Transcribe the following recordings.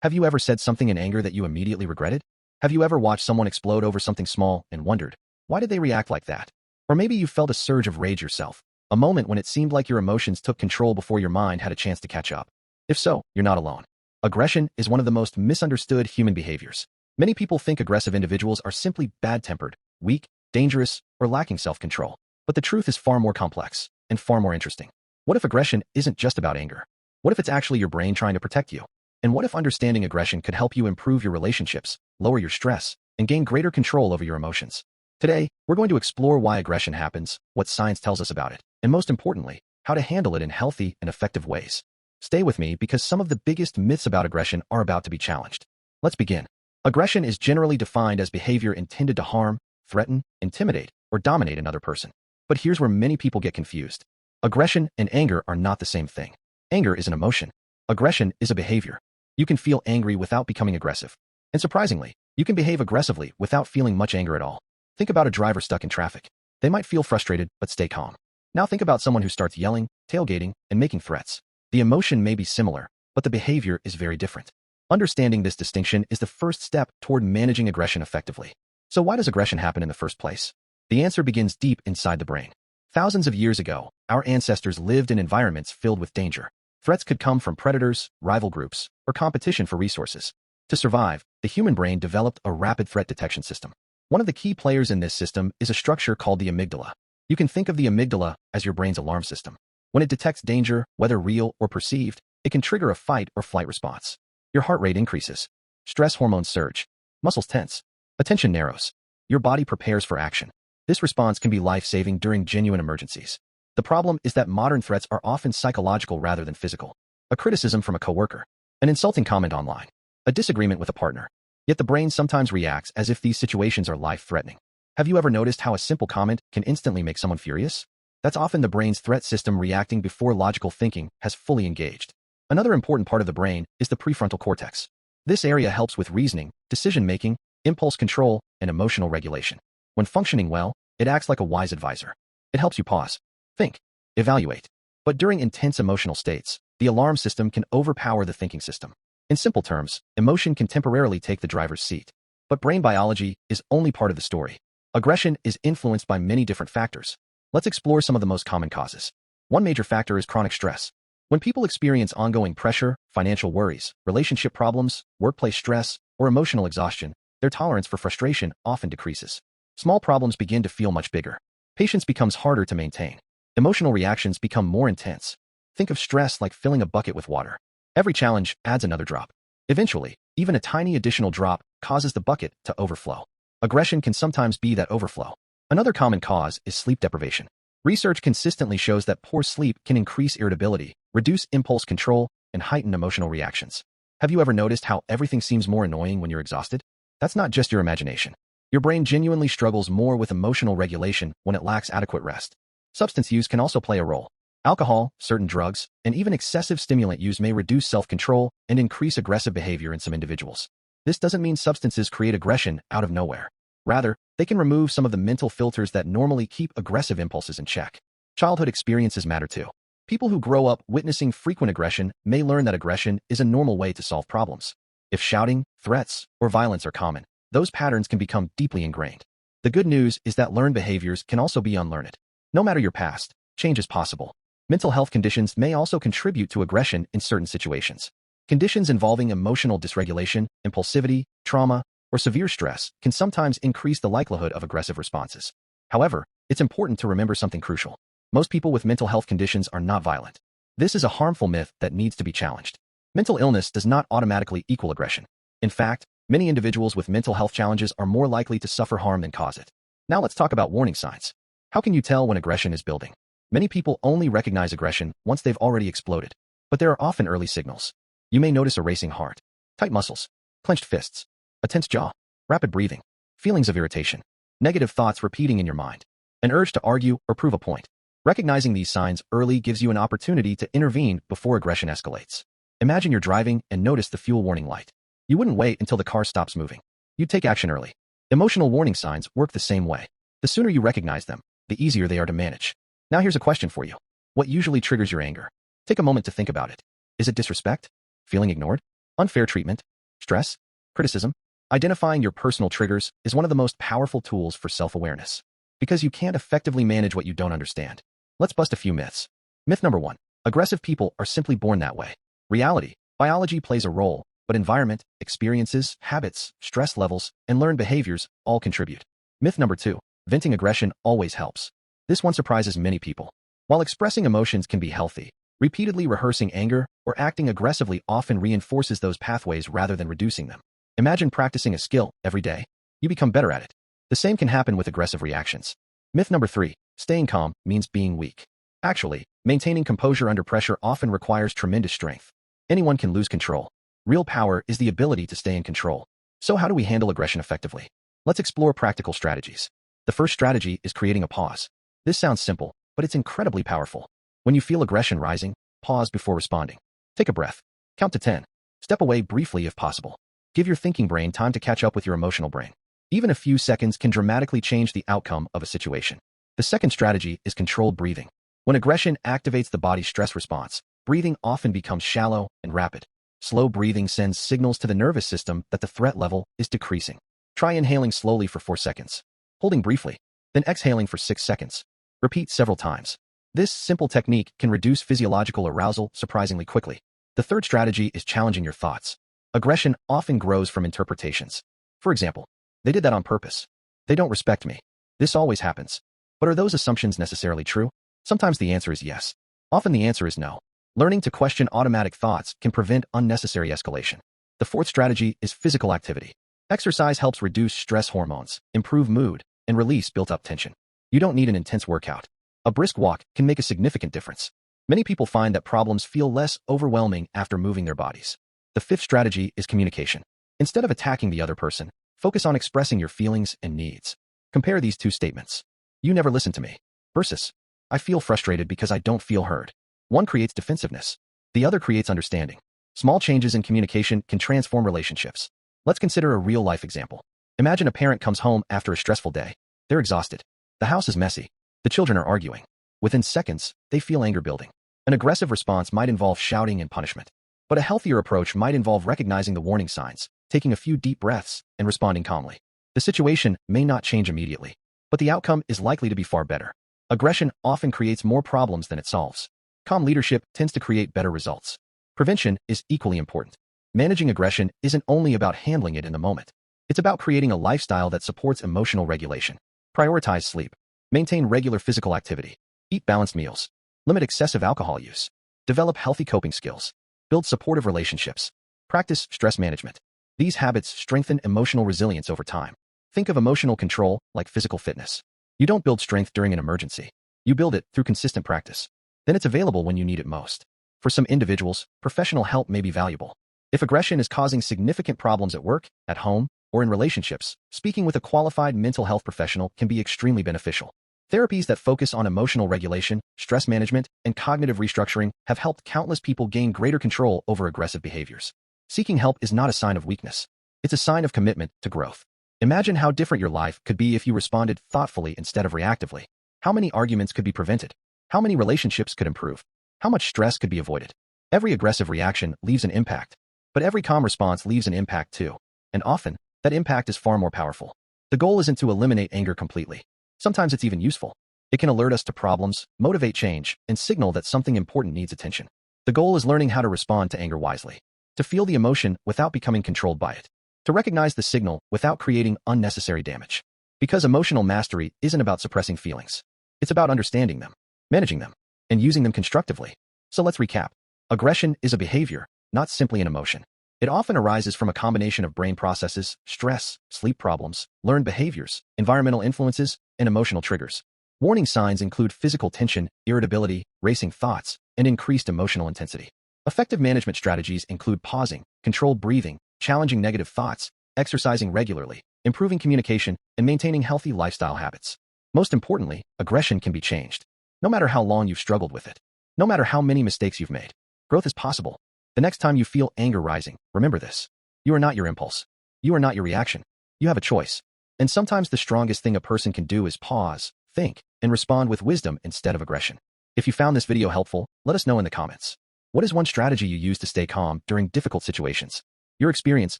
Have you ever said something in anger that you immediately regretted? Have you ever watched someone explode over something small and wondered, why did they react like that? Or maybe you felt a surge of rage yourself, a moment when it seemed like your emotions took control before your mind had a chance to catch up. If so, you're not alone. Aggression is one of the most misunderstood human behaviors. Many people think aggressive individuals are simply bad-tempered, weak, dangerous, or lacking self-control. But the truth is far more complex and far more interesting. What if aggression isn't just about anger? What if it's actually your brain trying to protect you? And what if understanding aggression could help you improve your relationships, lower your stress, and gain greater control over your emotions? Today, we're going to explore why aggression happens, what science tells us about it, and most importantly, how to handle it in healthy and effective ways. Stay with me because some of the biggest myths about aggression are about to be challenged. Let's begin. Aggression is generally defined as behavior intended to harm, threaten, intimidate, or dominate another person. But here's where many people get confused. Aggression and anger are not the same thing. Anger is an emotion. Aggression is a behavior. You can feel angry without becoming aggressive. And surprisingly, you can behave aggressively without feeling much anger at all. Think about a driver stuck in traffic. They might feel frustrated, but stay calm. Now think about someone who starts yelling, tailgating, and making threats. The emotion may be similar, but the behavior is very different. Understanding this distinction is the first step toward managing aggression effectively. So why does aggression happen in the first place? The answer begins deep inside the brain. Thousands of years ago, our ancestors lived in environments filled with danger. Threats could come from predators, rival groups, or competition for resources. To survive, the human brain developed a rapid threat detection system. One of the key players in this system is a structure called the amygdala. You can think of the amygdala as your brain's alarm system. When it detects danger, whether real or perceived, it can trigger a fight or flight response. Your heart rate increases. Stress hormones surge. Muscles tense. Attention narrows. Your body prepares for action. This response can be life-saving during genuine emergencies. The problem is that modern threats are often psychological rather than physical. A criticism from a coworker, an insulting comment online, a disagreement with a partner. Yet the brain sometimes reacts as if these situations are life-threatening. Have you ever noticed how a simple comment can instantly make someone furious? That's often the brain's threat system reacting before logical thinking has fully engaged. Another important part of the brain is the prefrontal cortex. This area helps with reasoning, decision-making, impulse control, and emotional regulation. When functioning well, it acts like a wise advisor. It helps you pause, think, evaluate. But during intense emotional states, the alarm system can overpower the thinking system. In simple terms, emotion can temporarily take the driver's seat. But brain biology is only part of the story. Aggression is influenced by many different factors. Let's explore some of the most common causes. One major factor is chronic stress. When people experience ongoing pressure, financial worries, relationship problems, workplace stress, or emotional exhaustion, their tolerance for frustration often decreases. Small problems begin to feel much bigger. Patience becomes harder to maintain. Emotional reactions become more intense. Think of stress like filling a bucket with water. Every challenge adds another drop. Eventually, even a tiny additional drop causes the bucket to overflow. Aggression can sometimes be that overflow. Another common cause is sleep deprivation. Research consistently shows that poor sleep can increase irritability, reduce impulse control, and heighten emotional reactions. Have you ever noticed how everything seems more annoying when you're exhausted? That's not just your imagination. Your brain genuinely struggles more with emotional regulation when it lacks adequate rest. Substance use can also play a role. Alcohol, certain drugs, and even excessive stimulant use may reduce self-control and increase aggressive behavior in some individuals. This doesn't mean substances create aggression out of nowhere. Rather, they can remove some of the mental filters that normally keep aggressive impulses in check. Childhood experiences matter too. People who grow up witnessing frequent aggression may learn that aggression is a normal way to solve problems. If shouting, threats, or violence are common, those patterns can become deeply ingrained. The good news is that learned behaviors can also be unlearned. No matter your past, change is possible. Mental health conditions may also contribute to aggression in certain situations. Conditions involving emotional dysregulation, impulsivity, trauma, or severe stress can sometimes increase the likelihood of aggressive responses. However, it's important to remember something crucial. Most people with mental health conditions are not violent. This is a harmful myth that needs to be challenged. Mental illness does not automatically equal aggression. In fact, many individuals with mental health challenges are more likely to suffer harm than cause it. Now let's talk about warning signs. How can you tell when aggression is building? Many people only recognize aggression once they've already exploded, but there are often early signals. You may notice a racing heart, tight muscles, clenched fists, a tense jaw, rapid breathing, feelings of irritation, negative thoughts repeating in your mind, an urge to argue or prove a point. Recognizing these signs early gives you an opportunity to intervene before aggression escalates. Imagine you're driving and notice the fuel warning light. You wouldn't wait until the car stops moving. You'd take action early. Emotional warning signs work the same way. The sooner you recognize them, the easier they are to manage. Now here's a question for you. What usually triggers your anger? Take a moment to think about it. Is it disrespect? Feeling ignored? Unfair treatment? Stress, criticism, identifying your personal triggers is one of the most powerful tools for self-awareness. Because you can't effectively manage what you don't understand. Let's bust a few myths. Myth number 1. Aggressive people are simply born that way. Reality, biology plays a role, but environment, experiences, habits, stress levels, and learned behaviors all contribute. Myth number 2. Venting aggression always helps. This one surprises many people. While expressing emotions can be healthy, repeatedly rehearsing anger or acting aggressively often reinforces those pathways rather than reducing them. Imagine practicing a skill every day. You become better at it. The same can happen with aggressive reactions. Myth number 3. Staying calm means being weak. Actually, maintaining composure under pressure often requires tremendous strength. Anyone can lose control. Real power is the ability to stay in control. So how do we handle aggression effectively? Let's explore practical strategies. The first strategy is creating a pause. This sounds simple, but it's incredibly powerful. When you feel aggression rising, pause before responding. Take a breath. Count to 10. Step away briefly if possible. Give your thinking brain time to catch up with your emotional brain. Even a few seconds can dramatically change the outcome of a situation. The second strategy is controlled breathing. When aggression activates the body's stress response, breathing often becomes shallow and rapid. Slow breathing sends signals to the nervous system that the threat level is decreasing. Try inhaling slowly for 4 seconds, holding briefly, then exhaling for 6 seconds. Repeat several times. This simple technique can reduce physiological arousal surprisingly quickly. The third strategy is challenging your thoughts. Aggression often grows from interpretations. For example, they did that on purpose. They don't respect me. This always happens. But are those assumptions necessarily true? Sometimes the answer is yes. Often the answer is no. Learning to question automatic thoughts can prevent unnecessary escalation. The fourth strategy is physical activity. Exercise helps reduce stress hormones, improve mood, and release built-up tension. You don't need an intense workout. A brisk walk can make a significant difference. Many people find that problems feel less overwhelming after moving their bodies. The fifth strategy is communication. Instead of attacking the other person, focus on expressing your feelings and needs. Compare these two statements. You never listen to me. Versus, I feel frustrated because I don't feel heard. One creates defensiveness. The other creates understanding. Small changes in communication can transform relationships. Let's consider a real-life example. Imagine a parent comes home after a stressful day. They're exhausted. The house is messy. The children are arguing. Within seconds, they feel anger building. An aggressive response might involve shouting and punishment. But a healthier approach might involve recognizing the warning signs, taking a few deep breaths, and responding calmly. The situation may not change immediately, but the outcome is likely to be far better. Aggression often creates more problems than it solves. Calm leadership tends to create better results. Prevention is equally important. Managing aggression isn't only about handling it in the moment. It's about creating a lifestyle that supports emotional regulation. Prioritize sleep. Maintain regular physical activity. Eat balanced meals. Limit excessive alcohol use. Develop healthy coping skills. Build supportive relationships. Practice stress management. These habits strengthen emotional resilience over time. Think of emotional control like physical fitness. You don't build strength during an emergency. You build it through consistent practice. Then it's available when you need it most. For some individuals, professional help may be valuable. If aggression is causing significant problems at work, at home, or in relationships, speaking with a qualified mental health professional can be extremely beneficial. Therapies that focus on emotional regulation, stress management, and cognitive restructuring have helped countless people gain greater control over aggressive behaviors. Seeking help is not a sign of weakness. It's a sign of commitment to growth. Imagine how different your life could be if you responded thoughtfully instead of reactively. How many arguments could be prevented? How many relationships could improve? How much stress could be avoided? Every aggressive reaction leaves an impact, but every calm response leaves an impact too. And often, that impact is far more powerful. The goal isn't to eliminate anger completely. Sometimes it's even useful. It can alert us to problems, motivate change, and signal that something important needs attention. The goal is learning how to respond to anger wisely, to feel the emotion without becoming controlled by it, to recognize the signal without creating unnecessary damage. Because emotional mastery isn't about suppressing feelings. It's about understanding them, managing them, and using them constructively. So let's recap. Aggression is a behavior, not simply an emotion. It often arises from a combination of brain processes, stress, sleep problems, learned behaviors, environmental influences, and emotional triggers. Warning signs include physical tension, irritability, racing thoughts, and increased emotional intensity. Effective management strategies include pausing, controlled breathing, challenging negative thoughts, exercising regularly, improving communication, and maintaining healthy lifestyle habits. Most importantly, aggression can be changed. No matter how long you've struggled with it, no matter how many mistakes you've made, growth is possible. The next time you feel anger rising, remember this. You are not your impulse. You are not your reaction. You have a choice. And sometimes the strongest thing a person can do is pause, think, and respond with wisdom instead of aggression. If you found this video helpful, let us know in the comments. What is one strategy you use to stay calm during difficult situations? Your experience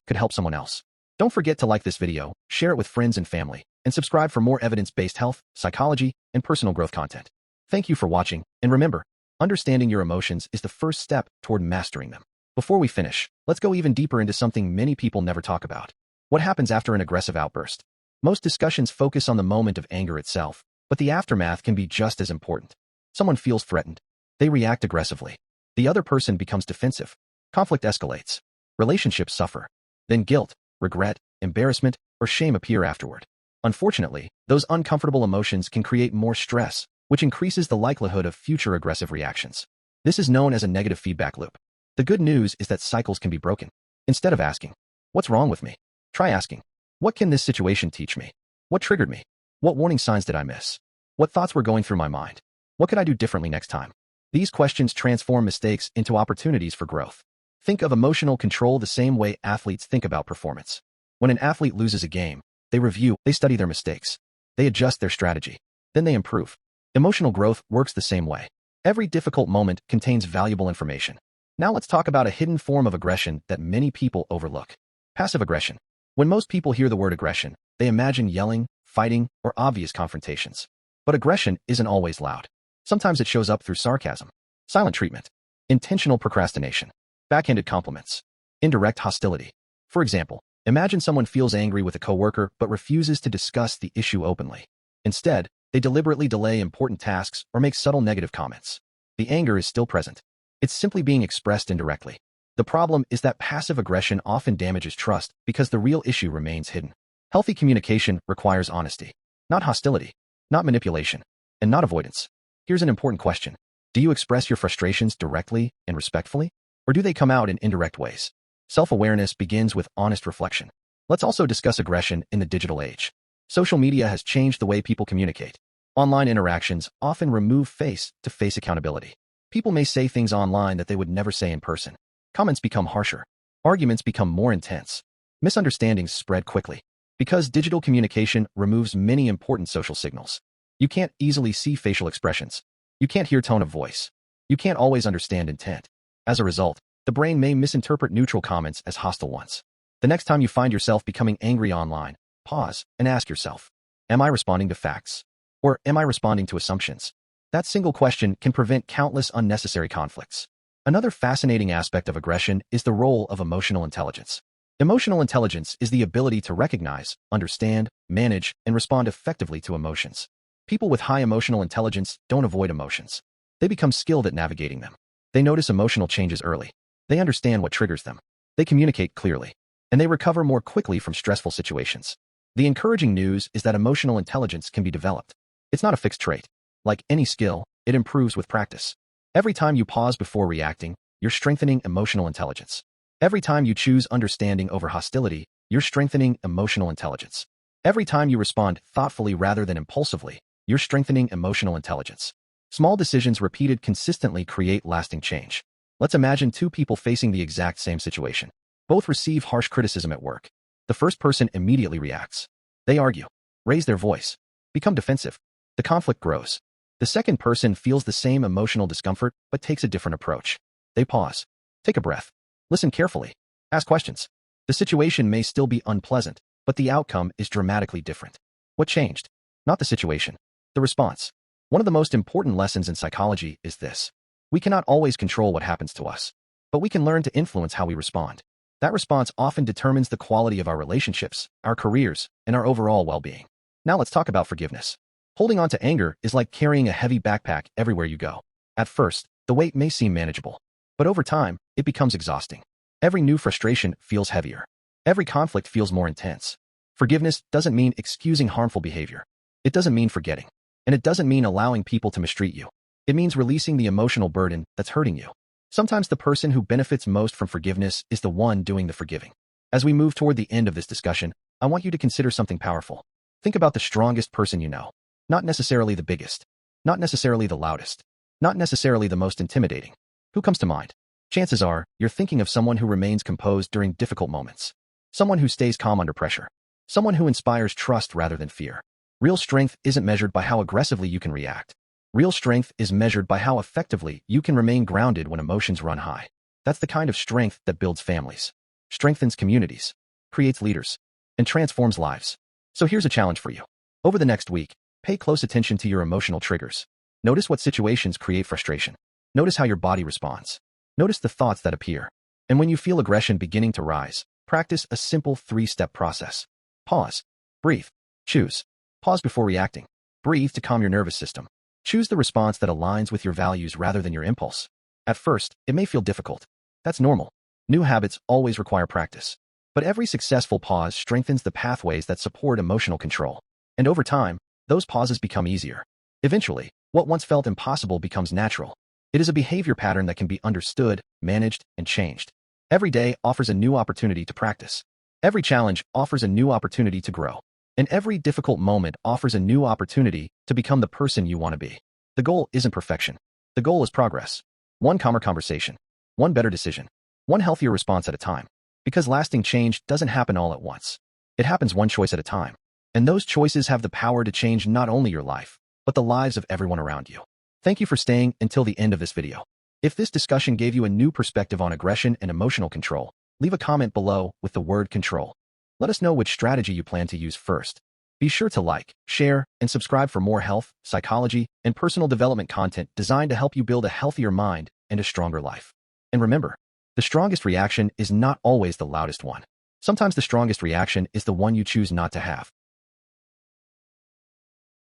could help someone else. Don't forget to like this video, share it with friends and family, and subscribe for more evidence-based health, psychology, and personal growth content. Thank you for watching, and remember, understanding your emotions is the first step toward mastering them. Before we finish, let's go even deeper into something many people never talk about. What happens after an aggressive outburst? Most discussions focus on the moment of anger itself, but the aftermath can be just as important. Someone feels threatened. They react aggressively. The other person becomes defensive. Conflict escalates. Relationships suffer. Then guilt, regret, embarrassment, or shame appear afterward. Unfortunately, those uncomfortable emotions can create more stress, which increases the likelihood of future aggressive reactions. This is known as a negative feedback loop. The good news is that cycles can be broken. Instead of asking, "What's wrong with me?" try asking, "What can this situation teach me? What triggered me? What warning signs did I miss? What thoughts were going through my mind? What could I do differently next time?" These questions transform mistakes into opportunities for growth. Think of emotional control the same way athletes think about performance. When an athlete loses a game, they review, they study their mistakes. They adjust their strategy. Then they improve. Emotional growth works the same way. Every difficult moment contains valuable information. Now let's talk about a hidden form of aggression that many people overlook. Passive aggression. When most people hear the word aggression, they imagine yelling, fighting, or obvious confrontations. But aggression isn't always loud. Sometimes it shows up through sarcasm, silent treatment, intentional procrastination, backhanded compliments, indirect hostility. For example, imagine someone feels angry with a coworker but refuses to discuss the issue openly. Instead, they deliberately delay important tasks or make subtle negative comments. The anger is still present. It's simply being expressed indirectly. The problem is that passive aggression often damages trust because the real issue remains hidden. Healthy communication requires honesty, not hostility, not manipulation, and not avoidance. Here's an important question. Do you express your frustrations directly and respectfully, or do they come out in indirect ways? Self-awareness begins with honest reflection. Let's also discuss aggression in the digital age. Social media has changed the way people communicate. Online interactions often remove face-to-face accountability. People may say things online that they would never say in person. Comments become harsher. Arguments become more intense. Misunderstandings spread quickly. Because digital communication removes many important social signals. You can't easily see facial expressions. You can't hear tone of voice. You can't always understand intent. As a result, the brain may misinterpret neutral comments as hostile ones. The next time you find yourself becoming angry online, pause and ask yourself, am I responding to facts? Or am I responding to assumptions? That single question can prevent countless unnecessary conflicts. Another fascinating aspect of aggression is the role of emotional intelligence. Emotional intelligence is the ability to recognize, understand, manage, and respond effectively to emotions. People with high emotional intelligence don't avoid emotions. They become skilled at navigating them. They notice emotional changes early. They understand what triggers them. They communicate clearly. And they recover more quickly from stressful situations. The encouraging news is that emotional intelligence can be developed. It's not a fixed trait. Like any skill, it improves with practice. Every time you pause before reacting, you're strengthening emotional intelligence. Every time you choose understanding over hostility, you're strengthening emotional intelligence. Every time you respond thoughtfully rather than impulsively, you're strengthening emotional intelligence. Small decisions repeated consistently create lasting change. Let's imagine two people facing the exact same situation. Both receive harsh criticism at work. The first person immediately reacts. They argue, raise their voice, become defensive. The conflict grows. The second person feels the same emotional discomfort but takes a different approach. They pause, take a breath, listen carefully, ask questions. The situation may still be unpleasant, but the outcome is dramatically different. What changed? Not the situation, the response. One of the most important lessons in psychology is this. We cannot always control what happens to us, but we can learn to influence how we respond. That response often determines the quality of our relationships, our careers, and our overall well-being. Now let's talk about forgiveness. Holding on to anger is like carrying a heavy backpack everywhere you go. At first, the weight may seem manageable, but over time, it becomes exhausting. Every new frustration feels heavier. Every conflict feels more intense. Forgiveness doesn't mean excusing harmful behavior. It doesn't mean forgetting. And it doesn't mean allowing people to mistreat you. It means releasing the emotional burden that's hurting you. Sometimes the person who benefits most from forgiveness is the one doing the forgiving. As we move toward the end of this discussion, I want you to consider something powerful. Think about the strongest person you know. Not necessarily the biggest. Not necessarily the loudest. Not necessarily the most intimidating. Who comes to mind? Chances are, you're thinking of someone who remains composed during difficult moments. Someone who stays calm under pressure. Someone who inspires trust rather than fear. Real strength isn't measured by how aggressively you can react. Real strength is measured by how effectively you can remain grounded when emotions run high. That's the kind of strength that builds families. strengthens communities, creates leaders, and transforms lives. So here's a challenge for you. Over the next week, pay close attention to your emotional triggers. Notice what situations create frustration. Notice how your body responds. Notice the thoughts that appear. And when you feel aggression beginning to rise, practice a simple 3-step process. Pause. Breathe. Choose. Pause before reacting. Breathe to calm your nervous system. Choose the response that aligns with your values rather than your impulse. At first, it may feel difficult. That's normal. New habits always require practice. But every successful pause strengthens the pathways that support emotional control. And over time, those pauses become easier. Eventually, what once felt impossible becomes natural. It is a behavior pattern that can be understood, managed, and changed. Every day offers a new opportunity to practice. Every challenge offers a new opportunity to grow. And every difficult moment offers a new opportunity to become the person you want to be. The goal isn't perfection. The goal is progress. One calmer conversation. One better decision. One healthier response at a time. Because lasting change doesn't happen all at once. It happens one choice at a time. And those choices have the power to change not only your life, but the lives of everyone around you. Thank you for staying until the end of this video. If this discussion gave you a new perspective on aggression and emotional control, leave a comment below with the word control. Let us know which strategy you plan to use first. Be sure to like, share, and subscribe for more health, psychology, and personal development content designed to help you build a healthier mind and a stronger life. And remember, the strongest reaction is not always the loudest one. Sometimes the strongest reaction is the one you choose not to have.